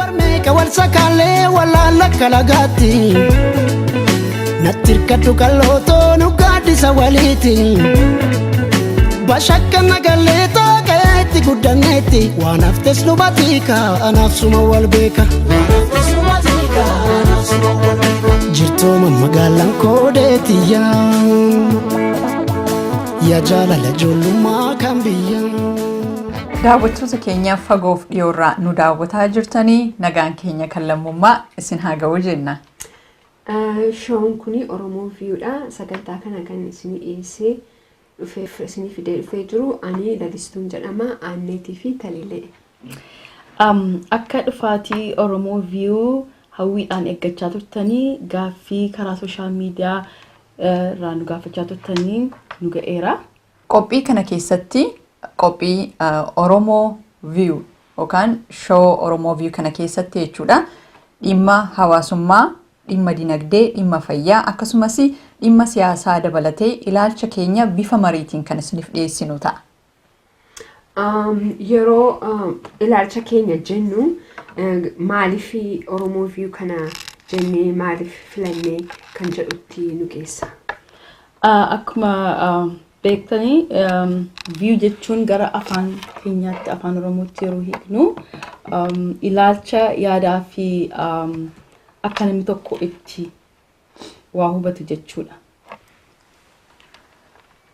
barmeeka wal sakaalee walaala kalagaatti nattirkadhu kallootoo nu gaaddisa waliiti bashakka nagaleeta qaeetti guddanneetti waan haftes nu batiika anaaf suma wal beeka jirtooma magaalaan koodeetiyyaa yaa jaalala ijoollummaa kan biyyaa. Daawwattoota keenya fagoof dhiyoorraa nu daawwataa jirtanii nagaan keenya kan lammummaa isin haa ga'u jenna. Shoon kuni Oromoo Viewdha. Sagantaa kana kan isin dhiyeessee isin fidee dhufee jiru ani Lalistuun jedhama. Aanneetii fi Taliilee. Akka dhufaatii Oromoo View hawwiidhaan eeggachaa turtanii gaaffii karaa sooshaal miidiyaa irraa nu gaafachaa turtanii nu ga'eera. Qophii kana keessatti qophii Oromoo View yookaan show Oromoo View kana keessatti jechuudha. Dhimma hawaasummaa, dhimma dinagdee, dhimma fayyaa akkasumas dhimma siyaasaa dabalatee ilaalcha keenya bifa mariitiin kan isiniif dhiyeessinu ta'a. Yeroo ilaalcha keenya jennu maaliif Oromoo View kana jennee maaliif filannee kan jedhutti nu geessa. Akkuma beektanii view jechuun gara afaan keenyaatti afaan Oromootti yeroo hiiknu ilaalcha yaadaa fi akka namni tokko itti waa hubatu jechuudha.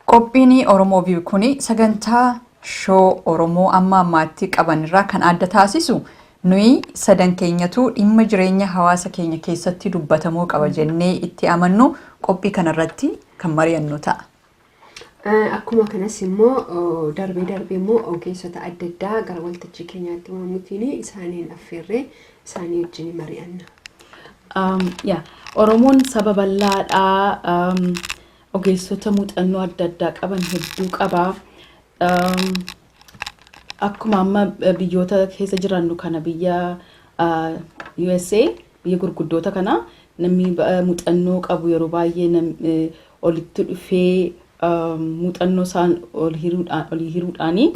Qophiin Oromoo View kuni sagantaa show Oromoo amma ammaatti qaban irraa kan adda taasisu nuyi sadan keenyatu dhimma jireenya hawaasa keenya keessatti dubbatamuu qaba jennee itti amannu qophii kanarratti kan mari'annu ta'a. Akkuma kanas immoo darbee immoo ogeessota adda addaa gara waltajjii keenyaatti waamuutiin isaaniin affeerree isaanii wajjin mari'anna. Oromoon saba bal'aadhaa ogeessota muuxannoo adda addaa qaban hedduu qabaa. Akkuma amma biyyoota keessa jirannu kana biyya USA biyya gurguddoota kana namni muuxannoo qabu yeroo baay'ee olitti dhufee muuxannoo isaan ol hiruudhaanii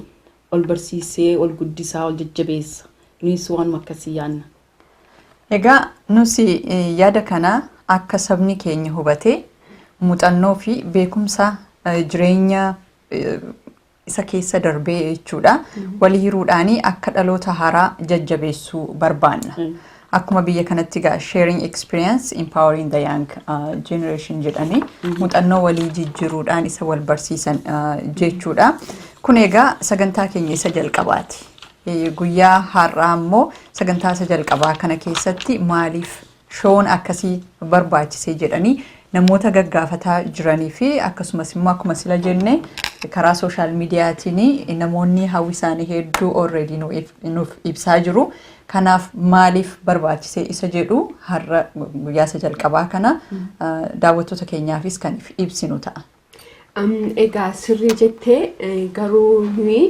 ol barsiisee ol guddisaa ol jajjabeessa. Nunis waan akkasii yaadna. Egaa nusi yaada kana akka sabni keenya hubatee muuxannoo fi beekumsa jireenya isa keessa darbee jechuudha. Wal hiruudhaanii akka dhaloota haaraa jajjabeessuu barbaanna. Akkuma biyya kanatti egaa sharing experience empowering the young generation jedhanii muuxannoo walii jijjiiruudhaan isa wal barsiisan jechuudha. Kun egaa sagantaa keenya isa jalqabaati. Guyyaa har'aa immoo sagantaa isa jalqabaa kana keessatti maaliif shoon akkasii barbaachisee jedhanii namoota gaggaafataa jiranii fi akkasumas immoo akkuma sila jenne karaa sooshaal miidiyaatiin namoonni hawwi isaanii hedduu already nuuf ibsaa jiru. Kanaaf maaliif barbaachisee isa jedhu har'a guyyaa isa jalqabaa kana daawwattoota keenyaafis kan ibsinu ta'a. Egaa sirrii jettee garuu nuyi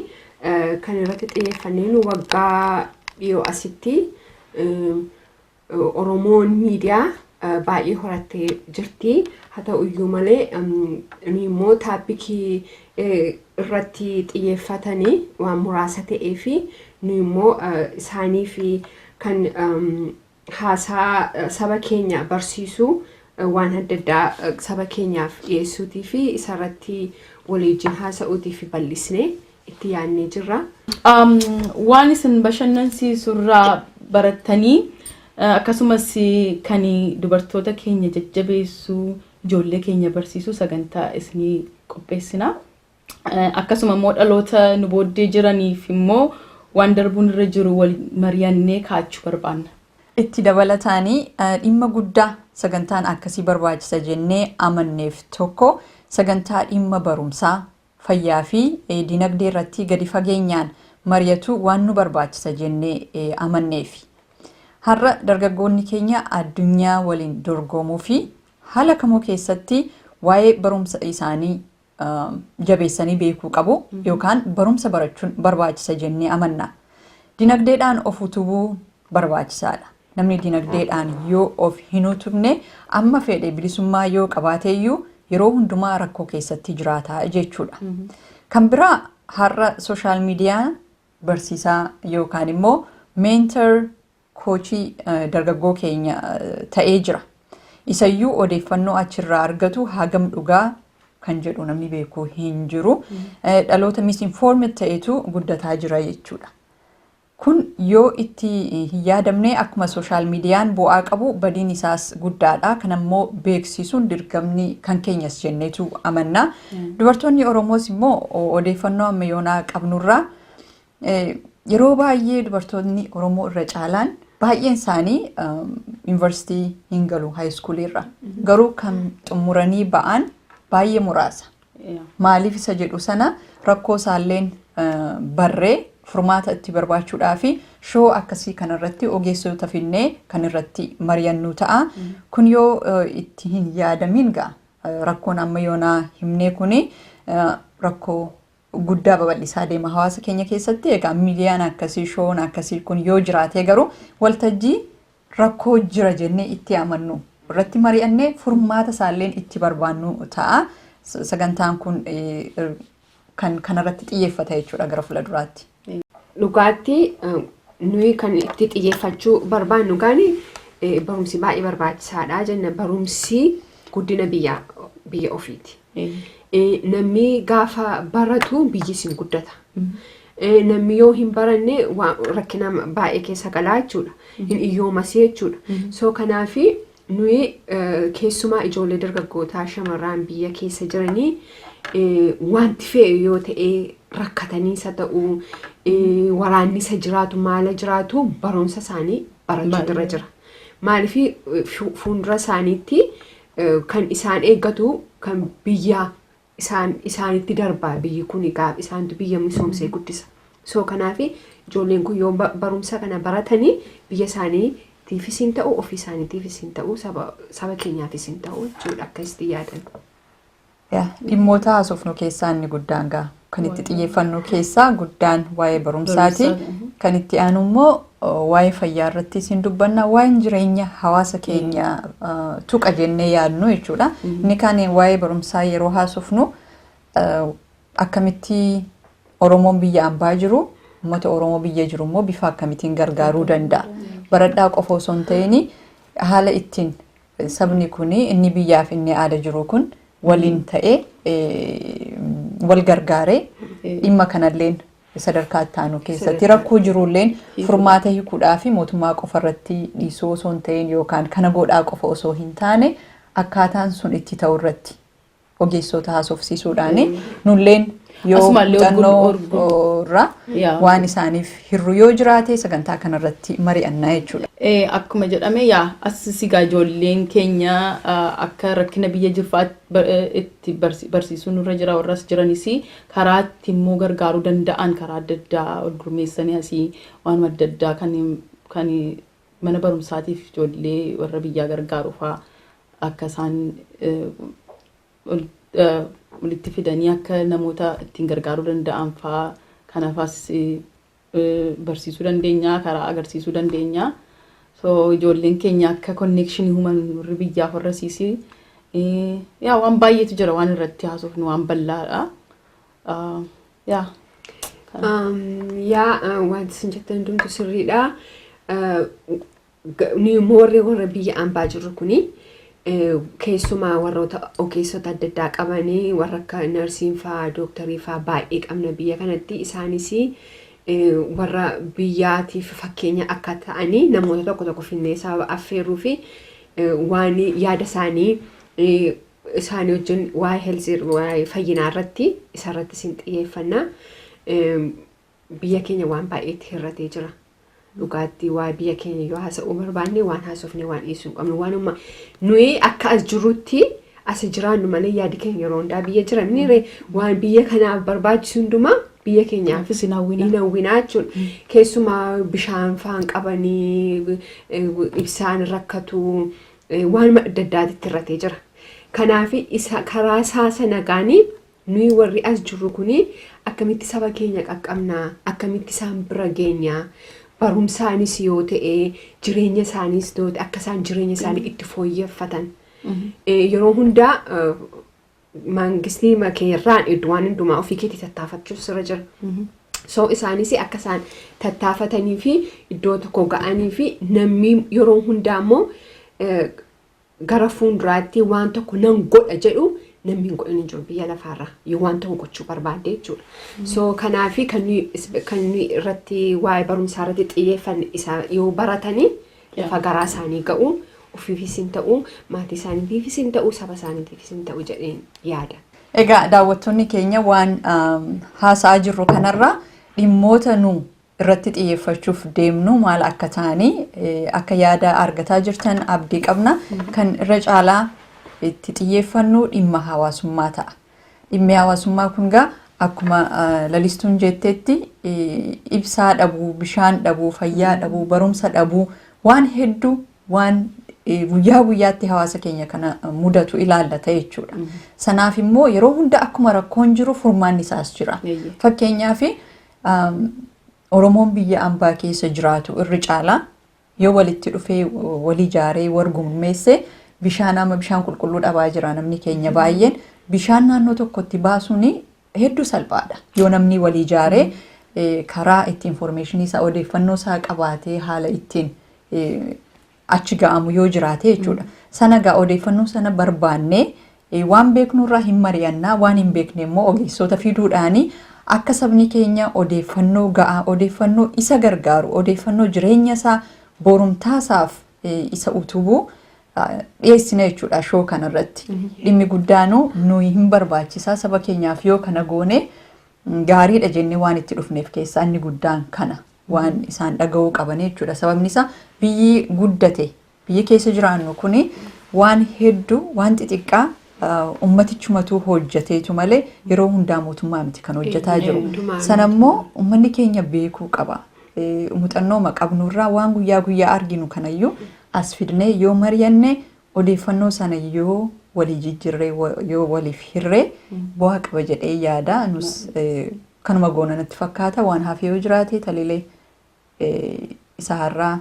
kan irratti xiyyeeffannee waggaa dhiyoo asitti Oromoon miidiyaa baay'ee horattee jirti. Haa ta'u iyyuu malee nuyi immoo taappikii irratti xiyyeeffatanii waan muraasa ta'ee fi nuyi immoo isaanii fi kan haasaa saba keenya barsiisuu waan adda addaa saba keenyaaf dhiyeessuutii fi isarratti waliin haasa'uutii fi bal'isnee itti yaadnee jirra. Waan isin bashannansiisurraa barattanii akkasumas kan dubartoota keenya jajjabeessuu ijoollee keenya barsiisuu sagantaa isinii qopheessina. Akkasuma immoo dhaloota nu booddee jiraniif immoo waan darbuun irra jiru wal mari'annee kaachuu barbaanna. Itti dabalataanii dhimma guddaa sagantaan akkasii barbaachisa jennee amanneef tokko sagantaa dhimma barumsaa fayyaa fi dinagdee irratti gadi fageenyaan mari'atu waan nu barbaachisa jennee amanneefi. Har'a dargaggoonni keenya addunyaa waliin dorgomuu fi haala kamuu keessatti waa'ee barumsa isaanii jabeessanii beekuu qabu yookaan barumsa barachuun barbaachisa jennee amanna. Dinagdeedhaan of utubuu barbaachisaadha. Namni dinagdeedhaan yoo of hin utubne amma fedhe bilisummaa yoo qabaateeyyuu yeroo hundumaa rakkoo keessatti jiraata jechuudha. Kan biraa har'a sooshaal miidiyaa barsiisaa yookaan immoo mentor kochii dargaggoo keenya ta'ee jira. Isayyuu odeeffannoo achirraa argatu hagam dhugaa kan jedhu namni beeku hin jiru. Dhaloota misinformed ta'etu guddataa jira jechuudha. Kun yoo itti hin yaadamne akkuma social miidiyaan bu'aa qabu badiin isaas guddaadha. Kanammoo beeksisuun dirqamni kan keenyas jenneetu amanna. Dubartoonni Oromoos immoo odeeffannoo ammayyoonaa qabnurraa yeroo baay'ee dubartoonni Oromoo irra caalaan baay'een isaanii yuunivarsiitii hin galu haayiskuulirra. Garuu kan xumuranii ba'an baay'ee muraasa. Maaliif isa jedhu sana rakkoo isaalleen barree furmaata itti barbaachuudhaa fi shoo akkasii kanarratti ogeessota finnee kan irratti mari'annu ta'a. Kun yoo itti hin yaadamin rakkoon ammayyoonaa himnee kuni rakkoo guddaa babal'isaa deema hawaasa keenya keessatti. Egaa miidiyaan akkasii shoon akkasii kun yoo jiraate garuu waltajjii rakkoo jira jennee itti amannu irratti mari'annee furmaata isaalleen itti barbaannu ta'a. Sagantaan kun kan kanarratti xiyyeeffata jechuudha gara fuulduraatti. Dhugaatti nuyi kan itti xiyyeeffachuu barbaannu gaani barumsi baay'ee barbaachisaadha jenna. Barumsi guddina biyya ofiiti. Namni gaafa baratu biyyi sin guddata. Namni yoo hin baranne rakkina baay'ee keessa galaa jechuudha. Hin iyyoomasee jechuudha. So kanaafi nuyi keessumaa ijoollee dargaggootaa shamarran biyya keessa jiranii wanti fe'e yoo ta'e rakkatanii isa ta'uu waraannisa jiraatu maala jiraatu barumsa isaanii barachuu irra jira. Maaliif fuuldura isaaniitti kan isaan eeggatu kan biyya isaanitti darbaa biyyi kun isaantu biyya misoomsee guddisa. So kanaaf ijoolleen kun yoo barumsa kana baratanii biyya isaaniitiifis hin ta'u ofii isaaniitiifis hin ta'u saba keenyaafis hin ta'u jechuudha akkasitti yaadan. Dhimmoota haasofnu keessaa inni guddaan kan itti xiyyeeffannu keessaa guddaan waa'ee barumsaati. Kan itti aanu immoo waa'ee fayyaa irratti siin dubbanna waa'een jireenya hawaasa keenya tuqa jennee yaadnu jechuudha. Inni kaan waa'ee barumsaa yeroo haasofnu akkamitti Oromoon biyya ambaa jiru uummata Oromoo biyya jiru immoo bifa akkamittiin gargaaruu danda'a. Baradhaa qofa osoo hin ta'in haala ittiin sabni kun inni biyyaaf inni aada jiru kun waliin ta'ee wal gargaaree dhimma kanalleen sadarkaa ittaanu keessatti rakkoo jirulleen furmaata hiikuudhaa fi mootummaa qofa irratti dhiisuu osoo hin ta'in yookaan kana godhaa qofa osoo hin taane akkaataan sun itti ta'u irratti ogeessota haasofsiisuudhaan nulleen yoo muuxannoo irraa waan isaaniif hirru yoo jiraate sagantaa kanarratti mari'annaa jechuudha. Akkuma jedhame sigaa ijoolleen keenya akka rakkina biyya jirfaatti itti barsiisuun irra jira warras jiranis karaa itti immoo gargaaruu danda'an karaa adda addaa ol gurmeessanii asii waan adda addaa kan mana barumsaatiif ijoollee warra biyyaa gargaaru fa'aa akka isaan walitti fidanii akka namoota ittiin gargaaruu danda'an fa'aa kanaafas barsiisuu dandeenya karaa agarsiisuu dandeenya. So ijoolleen keenya akka connection human warri biyyaaf warrasiisi waan baay'eetu jira waan irratti haasofnu waan bal'aadha. Wanti isin jettan hundumtu sirriidha. Ni warra biyya ambaa jirru kuni keessumaa warroota ogeessota adda addaa qabanii warra akka narsiin fa'aa dooktarii fa'aa baay'ee qabna biyya kanatti isaanis warra biyyaatiif fakkeenya akka ta'anii namoota tokko tokko finnee sababa affeeruu fi waan yaada isaanii wajjin waa'ee heelzii waa'ee fayyinaa irratti isarratti sin xiyyeeffannaa biyya keenya waan baay'eetti hirratee jira. Dhugaatti waa'ee biyya keenya yoo haasa'uu barbaanne waan haasofne waan dhiisuu hin qabnu waanuma nuyi akka as jirutti as jiraannu malee yaadi keenya yeroo hundaa biyya jiranire waan biyya kanaaf barbaachisu hundumaa biyya keenyaafis hin hawwinaa jechuudha. Keessumaa bishaan faan qabanii ibsaan rakkatu waan adda addaatti hirratee jira. Kanaaf karaa saasa nagaanii nuyi warri as jirru kuni akkamitti saba keenya qaqqabnaa akkamitti isaan bira geenyaa barumsaanis yoo ta'e jireenya isaaniis yoo ta'e akka isaan jireenya isaanii itti fooyyeffatan yeroo hundaa mangistii keerraan waan hundumaa ofii keetii tattaafachuus irra jira. So isaanis akka isaan tattaafatanii fi iddoo tokko ga'anii fi namni yeroo hundaa immoo gara fuulduraatti waan tokko nan godha jedhu namni hin godhin jiru biyya lafaarra yoo waan tokko gochuu barbaade jechuudha. So kanaafi kan nuyi irratti waa'ee barumsaa irratti xiyyeeffanne isaa yoo baratanii lafa garaa isaanii ga'u ofiifis hin ta'u maatii isaaniitiifis hin ta'u saba isaaniitiifis hin ta'u jedheen yaada. Egaa daawwattoonni keenya waan haasa'aa jirru kanarraa dhimmoota nu irratti xiyyeeffachuuf deemnu maal akka ta'anii akka yaada argataa jirtan abdii qabna. Kan irra caalaa itti xiyyeeffannu dhimma hawaasummaa ta'a. Dhimmi hawaasummaa kun gaa akkuma lalistuun jetteetti ibsaa dhabuu, bishaan dhabuu, fayyaa dhabuu, barumsa dhabuu waan hedduu waan guyyaa guyyaatti hawaasa keenya kana mudatu ilaallata jechuudha. Sanaaf immoo yeroo hunda akkuma rakkoon jiru furmaanni isaas jira. Fakkeenyaaf Oromoon biyya ambaa keessa jiraatu irri caalaa yoo walitti dhufee walii ijaaree wargummeesse bishaan ama bishaan qulqulluu dhabaa jira namni keenya baay'een bishaan naannoo tokkotti baasuun hedduu salphaadha. Yoo namni walii ijaaree karaa itti information isaa odeeffannoo isaa qabaatee haala ittiin achi ga'amu yoo jiraate jechuudha. Sana gaa odeeffannoo sana barbaannee waan beeknurraa hin mari'annaa waan hin beekne immoo ogeessota fiduudhaanii akka sabni keenya odeeffannoo ga'aa odeeffannoo isa gargaaru odeeffannoo jireenya isaa borumtaasaaf isa utubuu dhiyeessina jechuudha shoo kanarratti. Dhimmi guddaanuu nuyi hin barbaachisaa saba keenyaaf yoo kana goone gaariidha jennee waan itti dhufneef keessaa inni guddaan kana waan isaan dhaga'uu qaban jechuudha. Sababni isaa biyyi guddate biyyi keessa jiraannu kuni waan hedduu waan xixiqqaa ummatichumatu hojjeteetu malee yeroo hundaa mootummaa miti kan hojjetaa jiru. Sanammoo ummanni keenya beekuu qaba. Muuxannoo qabnurraa waan guyyaa guyyaa arginu kanayyuu as fidnee yoo mari'anne odeeffannoo sana yoo walii jijjiirree yoo waliif hirree bu'aa qaba jedhee yaada. Nus kanuma goona natti fakkaata waan hafee yoo jiraate talilee isa har'aa.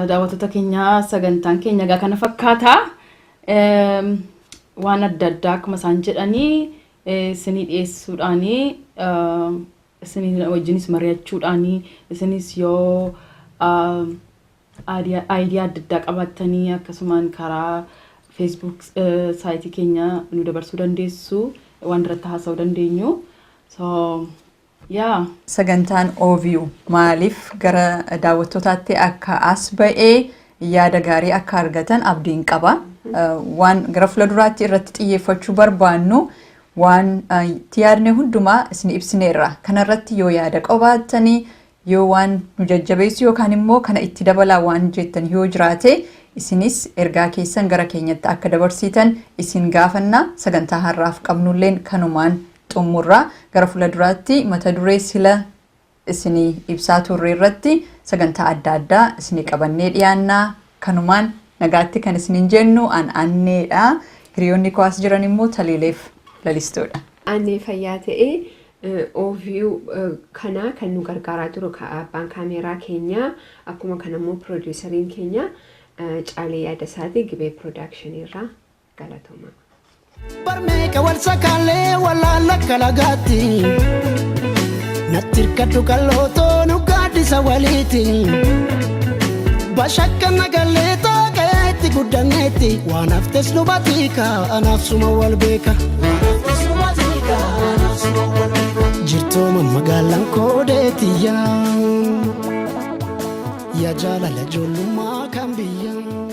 Daawwattoota keenya sagantaan keenya egaa kana fakkaata. Waan adda addaa akkuma isaan jedhanii isinii dhiyeessuudhaanii isinii wajjinis mari'achuudhaanii isinis yoo aayidiyaa adda addaa qabattanii akkasumaan karaa Facebook saayitii keenya nu dabarsuu dandeessu waan irratti haasa'uu dandeenyu. Sagantaan OVU maaliif gara daawwattootaatti akka as ba'ee yaada gaarii akka argatan abdiin qaba. Waan gara fuulduraatti irratti xiyyeeffachuu barbaannu waan yaadne hundumaa isin ibsineerra. Kanarratti yoo yaada qabaattanii yoo waan nu jajjabeessu yookaan immoo kana itti dabalaa waan jettan yoo jiraate isinis ergaa keessan gara keenyatti akka dabarsiitan isin gaafanna. Sagantaa har'aaf qabnulleen kanumaan xumurra. Gara fuulduraatti mata duree sila isinii ibsaa turre irratti sagantaa adda addaa isinii qabannee dhiyaannaa. Kanumaan nagaatti kan isinin jennu anneedha. Hiriyoonni koo as jiran immoo taliileef lalistuudha. Annee fayyaa ta'ee OVU kana kan nu gargaaraa jiru abbaan kaameeraa keenya akkuma kanammoo piroodiisariin keenya Caalee Yaadasaati Gibee Piroodakshinii irraa galatooma. Barmeeka wal sakaalee walaala kalagaatti natti hirkadhu qallootoo nu gaaddisa waliiti. Bashakka nagaleeta keetti guddanneetti waan haftes nu batika anaaf suma wal beeka. Jirtooma magaalaan koodeetiyyaa yaa jaalala ijoollummaa kan biyyaa.